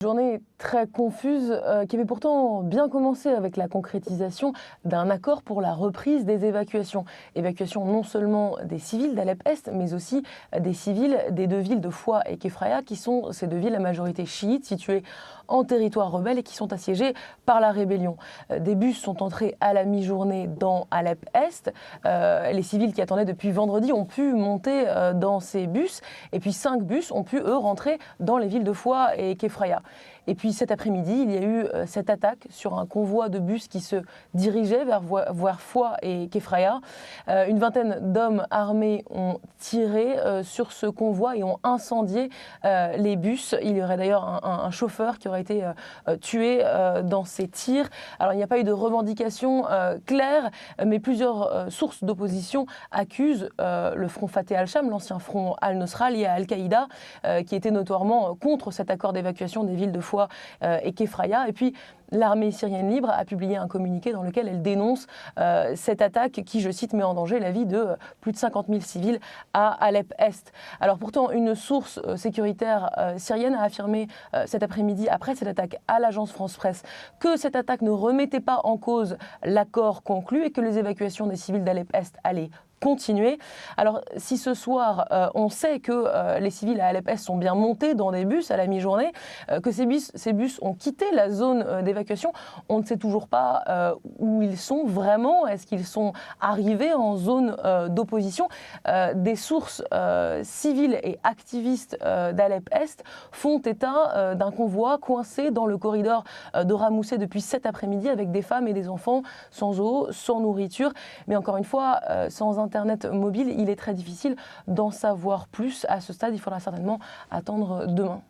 journée très confuse qui avait pourtant bien commencé avec la concrétisation d'un accord pour la reprise des évacuations. Évacuation non seulement des civils d'Alep-Est, mais aussi des civils des deux villes de Foua et Kefraya, qui sont ces deux villes à majorité chiite situées en territoire rebelle et qui sont assiégées par la rébellion. Des bus sont entrés à la mi-journée dans Alep-Est. Les civils qui attendaient depuis vendredi ont pu monter dans ces bus. Et puis 5 bus ont pu, eux, rentrer dans les villes de Foua et Kefraya. Et puis cet après-midi, il y a eu cette attaque sur un convoi de bus qui se dirigeait vers Foua et Kefraya. Une vingtaine d'hommes armés ont tiré sur ce convoi et ont incendié les bus. Il y aurait d'ailleurs un chauffeur qui aurait été tué dans ces tirs. Alors il n'y a pas eu de revendication claire, mais plusieurs sources d'opposition accusent le front Fateh al-Sham, l'ancien front al-Nusra lié à Al-Qaïda, qui était notoirement contre cet accord d'évacuation des villes de Foua et Kefraya. Et puis l'armée syrienne libre a publié un communiqué dans lequel elle dénonce cette attaque qui, je cite, met en danger la vie de plus de 50 000 civils à Alep-Est. Alors pourtant, une source sécuritaire syrienne a affirmé cet après-midi, après cette attaque à l'agence France-Presse, que cette attaque ne remettait pas en cause l'accord conclu et que les évacuations des civils d'Alep-Est allaient continuer. Alors si ce soir on sait que les civils à Alep-Est sont bien montés dans des bus à la mi-journée, que ces bus ont quitté la zone d'évacuation, on ne sait toujours pas où ils sont vraiment. Est-ce qu'ils sont arrivés en zone d'opposition? Des sources civiles et activistes d'Alep-Est font état d'un convoi coincé dans le corridor de Ramoussé depuis cet après-midi avec des femmes et des enfants sans eau, sans nourriture. Mais encore une fois, sans Internet mobile, il est très difficile d'en savoir plus à ce stade. Il faudra certainement attendre demain.